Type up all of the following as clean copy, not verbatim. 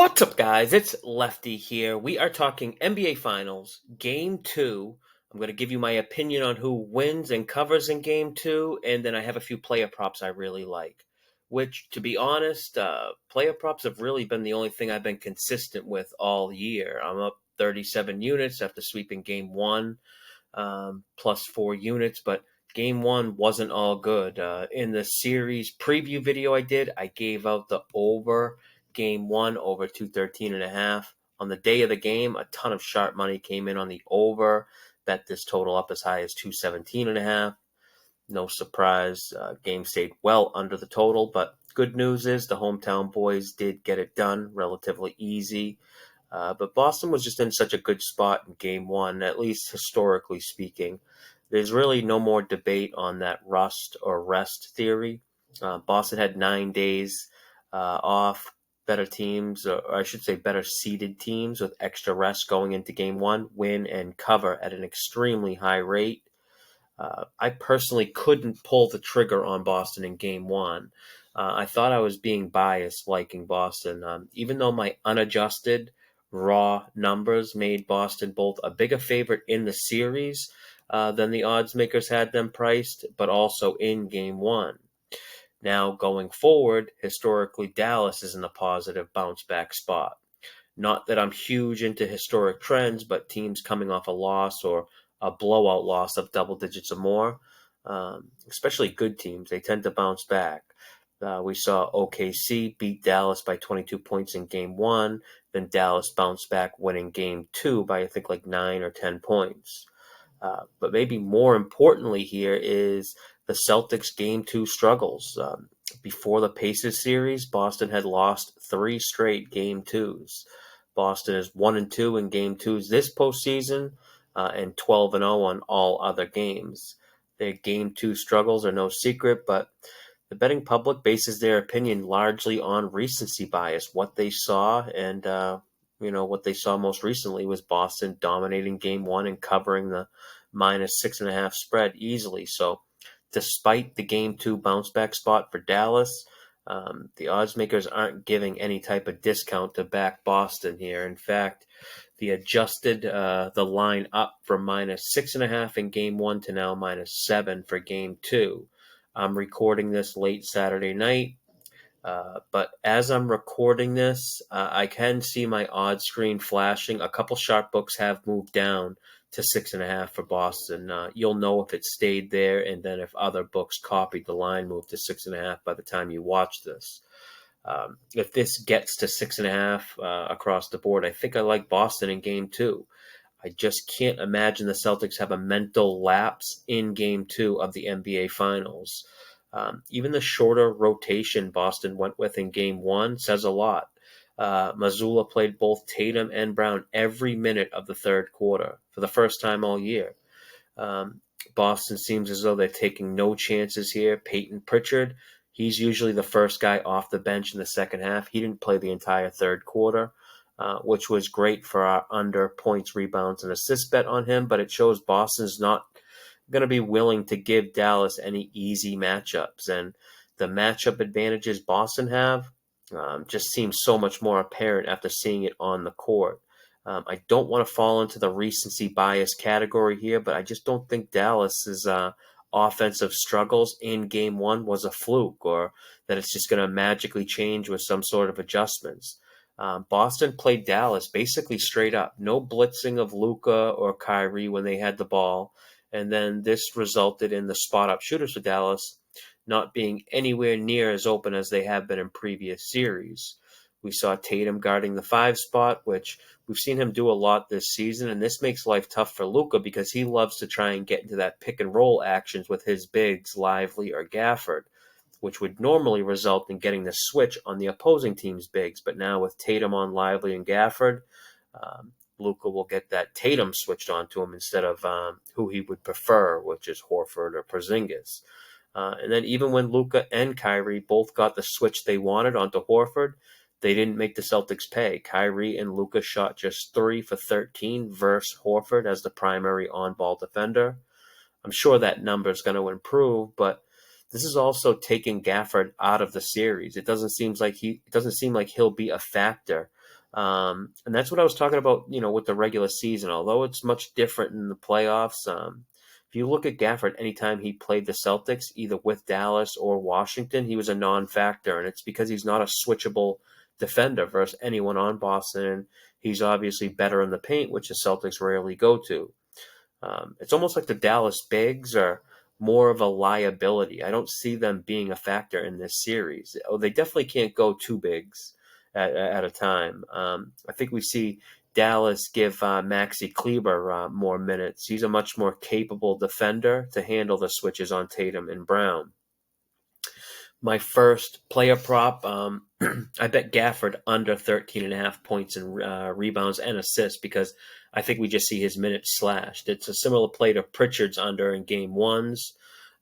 What's up, guys? It's Lefty here. We are talking NBA Finals, Game 2. I'm going to give you my opinion on who wins and covers in Game 2, and then I have a few player props I really like. Which, to be honest, player props have really been the only thing I've been consistent with all year. I'm up 37 units after sweeping Game 1, plus 4 units, but Game 1 wasn't all good. In the series preview video I did, I gave out the over Game 1 over 213.5. On the day of the game, a ton of sharp money came in on the over. Bet this total up as high as 217.5. No surprise, game stayed well under the total, but good news is the hometown boys did get it done relatively easy. But Boston was just in such a good spot in Game 1, at least historically speaking. There's really no more debate on that rust or rest theory. Boston had 9 days off. Better teams, or I should say better seeded teams with extra rest going into Game 1, win and cover at an extremely high rate. I personally couldn't pull the trigger on Boston in Game 1. I thought I was being biased liking Boston, even though my unadjusted raw numbers made Boston both a bigger favorite in the series than the odds makers had them priced, but also in Game 1. Now, going forward, historically, Dallas is in a positive bounce-back spot. Not that I'm huge into historic trends, but teams coming off a loss or a blowout loss of double digits or more, especially good teams, they tend to bounce back. We saw OKC beat Dallas by 22 points in Game 1, then Dallas bounced back winning Game 2 by, I think, like 9 or 10 points. But maybe more importantly here is the Celtics Game 2 struggles. Before the Pacers series, Boston had lost 3 straight Game 2s. Boston is 1-2 in Game 2s this postseason and 12-0 on all other games. Their Game 2 struggles are no secret, but the betting public bases their opinion largely on recency bias. What they saw and what they saw most recently was Boston dominating Game 1 and covering the minus 6.5 spread easily. So despite the Game 2 bounce back spot for Dallas, the odds makers aren't giving any type of discount to back Boston here. In fact, they adjusted the line up from minus 6.5 in Game 1 to now minus 7 for Game 2. I'm recording this late Saturday night. But as I'm recording this, I can see my odds screen flashing. A couple sharp books have moved down to 6.5 for Boston. You'll know if it stayed there, and then if other books copied the line, moved to 6.5 by the time you watch this. If this gets to 6.5 across the board, I think I like Boston in Game 2. I just can't imagine the Celtics have a mental lapse in Game 2 of the NBA Finals. Even the shorter rotation Boston went with in Game 1 says a lot. Mazzulla played both Tatum and Brown every minute of the third quarter for the first time all year. Boston seems as though they're taking no chances here. Peyton Pritchard, he's usually the first guy off the bench in the second half. He didn't play the entire third quarter, which was great for our under points, rebounds, and assist bet on him, but it shows Boston's not going to be willing to give Dallas any easy matchups. And the matchup advantages Boston have just seems so much more apparent after seeing it on the court. I don't want to fall into the recency bias category here, but I just don't think Dallas's offensive struggles in Game 1 was a fluke, or that it's just going to magically change with some sort of adjustments. Boston played Dallas basically straight up. No blitzing of Luka or Kyrie when they had the ball. And then this resulted in the spot-up shooters for Dallas not being anywhere near as open as they have been in previous series. We saw Tatum guarding the 5 spot, which we've seen him do a lot this season, and this makes life tough for Luka because he loves to try and get into that pick-and-roll actions with his bigs, Lively or Gafford, which would normally result in getting the switch on the opposing team's bigs. But now with Tatum on Lively and Gafford, Luka will get that Tatum switched onto him instead of who he would prefer, which is Horford or Porzingis. And then even when Luka and Kyrie both got the switch they wanted onto Horford, they didn't make the Celtics pay. Kyrie and Luka shot just 3 for 13 versus Horford as the primary on-ball defender. I'm sure that number is going to improve, but this is also taking Gafford out of the series. It doesn't seem like he'll be a factor And that's what I was talking about, with the regular season. Although it's much different in the playoffs, if you look at Gafford, anytime he played the Celtics, either with Dallas or Washington, he was a non-factor, and it's because he's not a switchable defender versus anyone on Boston. And he's obviously better in the paint, which the Celtics rarely go to. It's almost like the Dallas Bigs are more of a liability. I don't see them being a factor in this series. Oh, they definitely can't go two bigs at a time. I think we see Dallas give Maxi Kleber more minutes. He's a much more capable defender to handle the switches on Tatum and Brown. My first player prop, I bet Gafford under 13.5 points and rebounds and assists because I think we just see his minutes slashed. It's a similar play to Pritchard's under in game ones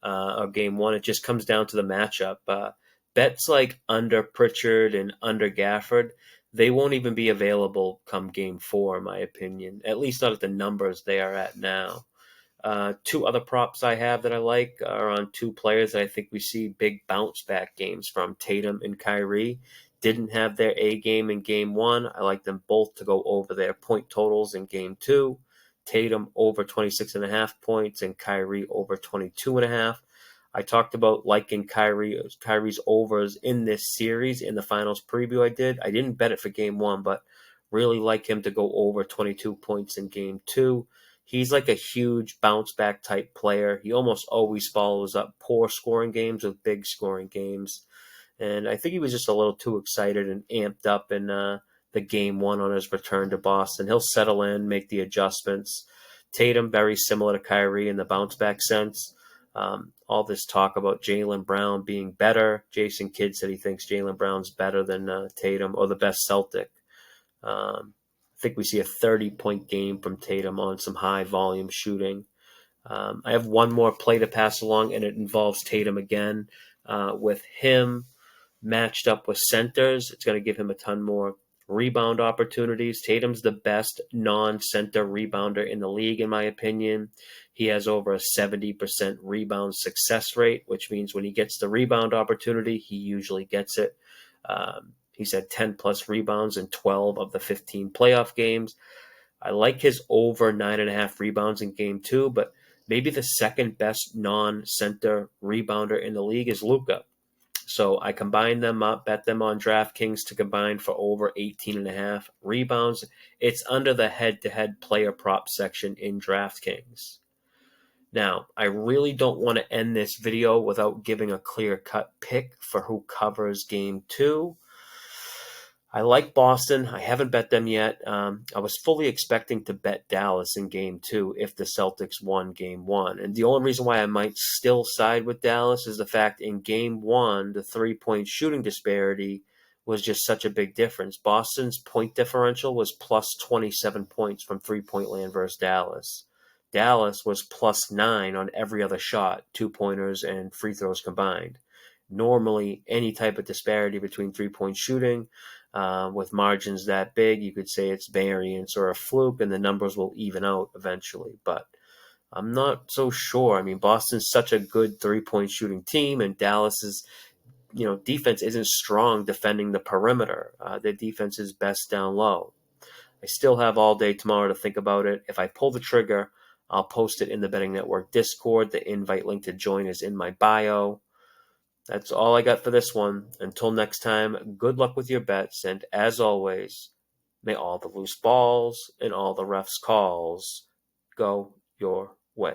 or game one. It just comes down to the matchup. Bets like under Pritchard and under Gafford, they won't even be available come game four, in my opinion, at least not at the numbers they are at now. Two other props I have that I like are on two players that I think we see big bounce back games from. Tatum and Kyrie didn't have their A game in game one. I like them both to go over their point totals in game two. Tatum over 26.5 points and Kyrie over 22.5. I talked about liking Kyrie's overs in this series in the finals preview I did. I didn't bet it for game one, but really like him to go over 22 points in game two. He's like a huge bounce back type player. He almost always follows up poor scoring games with big scoring games. And I think he was just a little too excited and amped up in the game one on his return to Boston. He'll settle in, make the adjustments. Tatum, very similar to Kyrie in the bounce back sense. All this talk about Jaylen Brown being better. Jason Kidd said he thinks Jaylen Brown's better than Tatum or the best Celtic. I think we see a 30-point game from Tatum on some high-volume shooting. I have one more play to pass along, and it involves Tatum again. With him matched up with centers, it's going to give him a ton more rebound opportunities. Tatum's the best non-center rebounder in the league, in my opinion. He has over a 70% rebound success rate, which means when he gets the rebound opportunity, he usually gets it. He's had 10-plus rebounds in 12 of the 15 playoff games. I like his over 9.5 rebounds in game two, but maybe the second best non-center rebounder in the league is Luka. So I combine them up, bet them on DraftKings to combine for over 18.5 rebounds. It's under the head-to-head player prop section in DraftKings. Now, I really don't want to end this video without giving a clear-cut pick for who covers game two. I like Boston. I haven't bet them yet. I was fully expecting to bet Dallas in game two if the Celtics won game one. And the only reason why I might still side with Dallas is the fact in game one, the three-point shooting disparity was just such a big difference. Boston's point differential was plus 27 points from three-point land versus Dallas. Dallas was plus 9 on every other shot, two-pointers and free throws combined. Normally, any type of disparity between three-point shooting with margins that big, you could say it's variance or a fluke, and the numbers will even out eventually. But I'm not so sure. I mean, Boston's such a good three-point shooting team, and Dallas's defense isn't strong defending the perimeter. Their defense is best down low. I still have all day tomorrow to think about it. If I pull the trigger, I'll post it in the Betting Network Discord. The invite link to join is in my bio. That's all I got for this one. Until next time, good luck with your bets, and as always, may all the loose balls and all the refs' calls go your way.